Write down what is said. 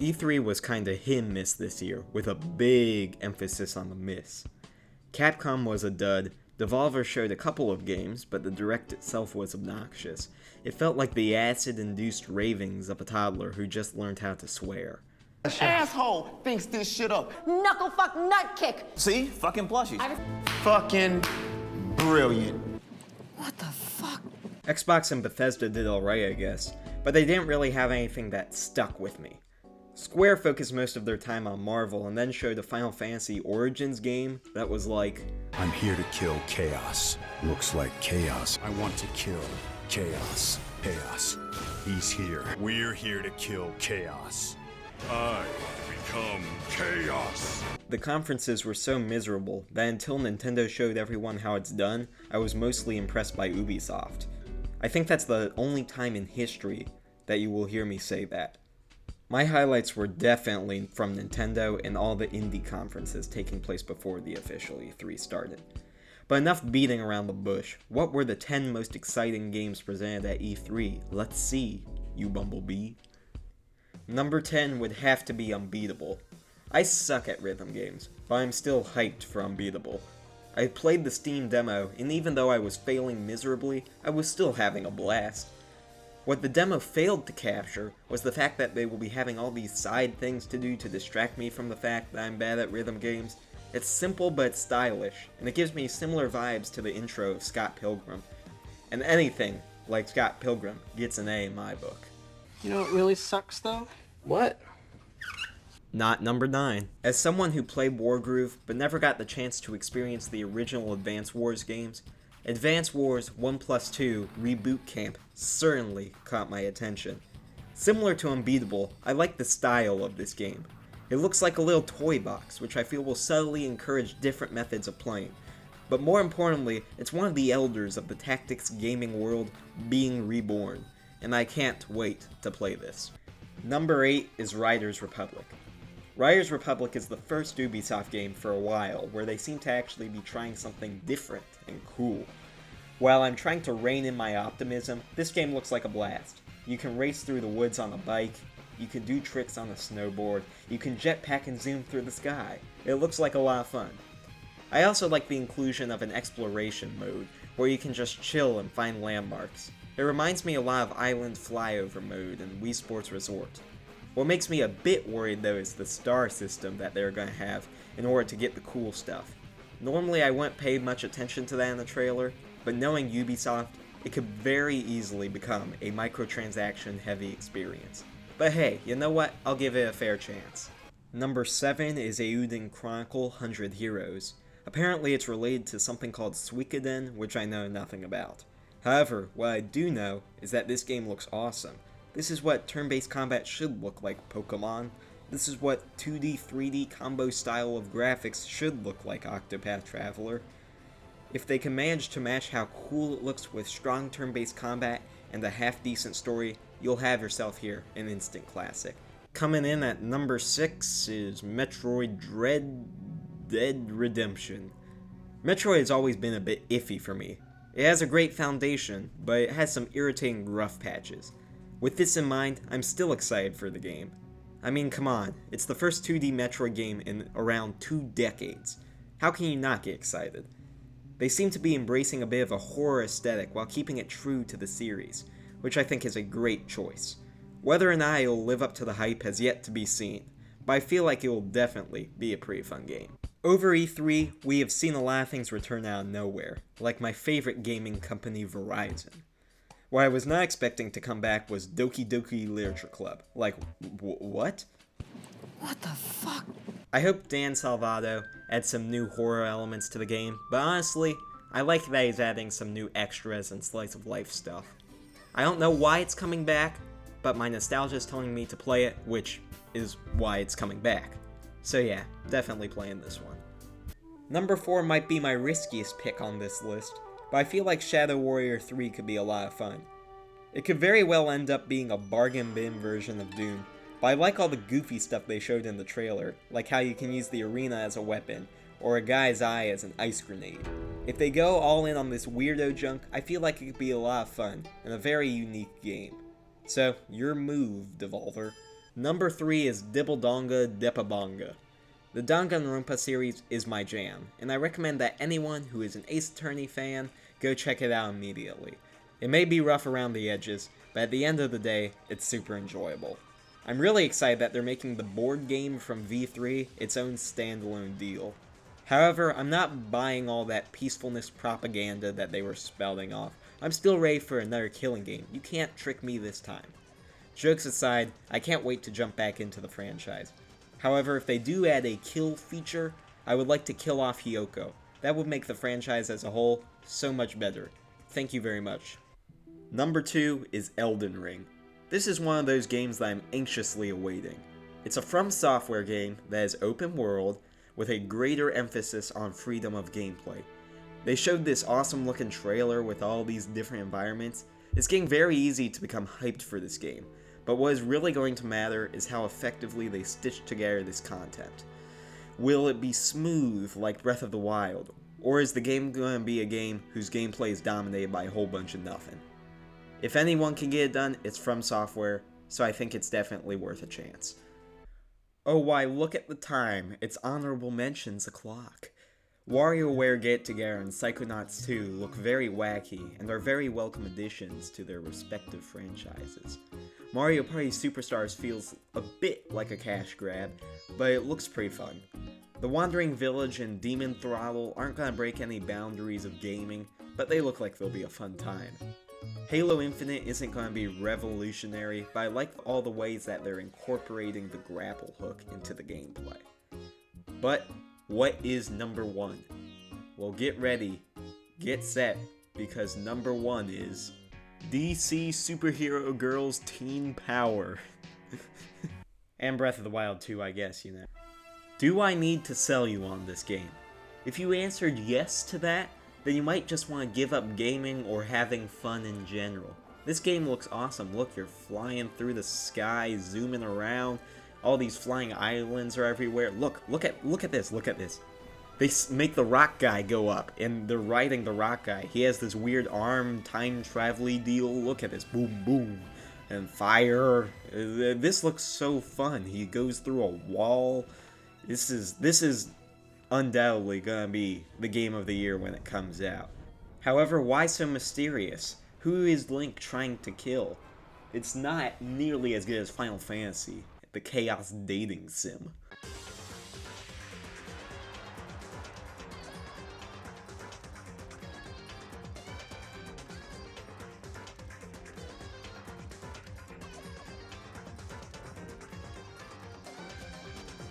E3 was kinda hit-and-miss this year, with a big emphasis on the miss. Capcom was a dud, Devolver showed a couple of games, but the direct itself was obnoxious. It felt like the acid-induced ravings of a toddler who just learned how to swear. Asshole thinks this shit up. Knuckle fuck nut kick. See? Fucking plushy. Fucking brilliant. What the fuck? Xbox and Bethesda did alright, I guess, but they didn't really have anything that stuck with me. Square focused most of their time on Marvel and then showed a Final Fantasy Origins game that was like, I'm here to kill chaos. Looks like chaos. I want to kill chaos. Chaos. He's here. We're here to kill chaos. I become chaos. The conferences were so miserable that until Nintendo showed everyone how it's done, I was mostly impressed by Ubisoft. I think that's the only time in history that you will hear me say that. My highlights were definitely from Nintendo and all the indie conferences taking place before the official E3 started. But enough beating around the bush. What were the 10 most exciting games presented at E3? Let's see, you bumblebee. Number 10 would have to be Unbeatable. I suck at rhythm games, but I'm still hyped for Unbeatable. I played the Steam demo, and even though I was failing miserably, I was still having a blast. What the demo failed to capture was the fact that they will be having all these side things to do to distract me from the fact that I'm bad at rhythm games. It's simple but it's stylish, and it gives me similar vibes to the intro of Scott Pilgrim. And anything like Scott Pilgrim gets an A in my book. You know what really sucks though? What? Not number 9. As someone who played Wargroove but never got the chance to experience the original Advance Wars games, Advance Wars 1+2 Reboot Camp certainly caught my attention. Similar to Unbeatable, I like the style of this game. It looks like a little toy box, which I feel will subtly encourage different methods of playing. But more importantly, it's one of the elders of the tactics gaming world being reborn, and I can't wait to play this. Number 8 is Riders Republic. Riders Republic is the first Ubisoft game for a while where they seem to actually be trying something different and cool. While I'm trying to rein in my optimism, this game looks like a blast. You can race through the woods on a bike, you can do tricks on a snowboard, you can jetpack and zoom through the sky. It looks like a lot of fun. I also like the inclusion of an exploration mode, where you can just chill and find landmarks. It reminds me a lot of Island Flyover mode in Wii Sports Resort. What makes me a bit worried though is the star system that they're going to have in order to get the cool stuff. Normally I wouldn't pay much attention to that in the trailer, but knowing Ubisoft, it could very easily become a microtransaction heavy experience. But hey, you know what? I'll give it a fair chance. Number 7 is Eiyuden Chronicle 100 Heroes. Apparently it's related to something called Suikoden, which I know nothing about. However, what I do know is that this game looks awesome. This is what turn-based combat should look like, Pokemon. This is what 2D, 3D combo style of graphics should look like, Octopath Traveler. If they can manage to match how cool it looks with strong turn-based combat and a half-decent story, you'll have yourself here an instant classic. Coming in at number 6 is Metroid Dread Dead Redemption. Metroid has always been a bit iffy for me. It has a great foundation, but it has some irritating rough patches. With this in mind, I'm still excited for the game. I mean, come on, it's the first 2D Metroid game in around 2 decades. How can you not get excited? They seem to be embracing a bit of a horror aesthetic while keeping it true to the series, which I think is a great choice. Whether or not it will live up to the hype has yet to be seen, but I feel like it will definitely be a pretty fun game. Over E3, we have seen a lot of things return out of nowhere, like my favorite gaming company Verizon. What I was not expecting to come back was Doki Doki Literature Club. Like, what? What the fuck? I hope Dan Salvato adds some new horror elements to the game, but honestly, I like that he's adding some new extras and slice of life stuff. I don't know why it's coming back, but my nostalgia is telling me to play it, which is why it's coming back. So yeah, definitely playing this one. Number 4 might be my riskiest pick on this list, but I feel like Shadow Warrior 3 could be a lot of fun. It could very well end up being a bargain bin version of Doom, but I like all the goofy stuff they showed in the trailer, like how you can use the arena as a weapon, or a guy's eye as an ice grenade. If they go all in on this weirdo junk, I feel like it could be a lot of fun, and a very unique game. So, your move, Devolver. Number 3 is Dibble Donga Depabonga. The Danganronpa series is my jam, and I recommend that anyone who is an Ace Attorney fan go check it out immediately. It may be rough around the edges, but at the end of the day, it's super enjoyable. I'm really excited that they're making the board game from V3 its own standalone deal. However, I'm not buying all that peacefulness propaganda that they were spouting off. I'm still ready for another killing game. You can't trick me this time. Jokes aside, I can't wait to jump back into the franchise. However, if they do add a kill feature, I would like to kill off Hiyoko. That would make the franchise as a whole so much better. Thank you very much. Number 2 is Elden Ring. This is one of those games that I'm anxiously awaiting. It's a From Software game that is open world with a greater emphasis on freedom of gameplay. They showed this awesome looking trailer with all these different environments. It's getting very easy to become hyped for this game, but what is really going to matter is how effectively they stitch together this content. Will it be smooth like Breath of the Wild, or is the game going to be a game whose gameplay is dominated by a whole bunch of nothing? If anyone can get it done, it's From Software, so I think it's definitely worth a chance. Oh, why, look at the time. It's honorable mentions o'clock. WarioWare Get Together and Psychonauts 2 look very wacky and are very welcome additions to their respective franchises. Mario Party Superstars feels a bit like a cash grab, but it looks pretty fun. The Wandering Village and Demon Throttle aren't going to break any boundaries of gaming, but they look like they'll be a fun time. Halo Infinite isn't going to be revolutionary, but I like all the ways that they're incorporating the grapple hook into the gameplay. But what is number 1? Well, get ready, get set, because number 1 is DC Superhero Girls Teen Power. And Breath of the Wild 2, I guess, you know. Do I need to sell you on this game? If you answered yes to that, then you might just want to give up gaming or having fun in general. This game looks awesome. Look, you're flying through the sky, zooming around. All these flying islands are everywhere. Look at this. They make the rock guy go up, and they're riding the rock guy. He has this weird arm time travel-y deal. Look at this, boom, boom, and fire. This looks so fun. He goes through a wall. This is undoubtedly gonna be the game of the year when it comes out. However, why so mysterious? Who is Link trying to kill? It's not nearly as good as Final Fantasy, the Chaos dating sim.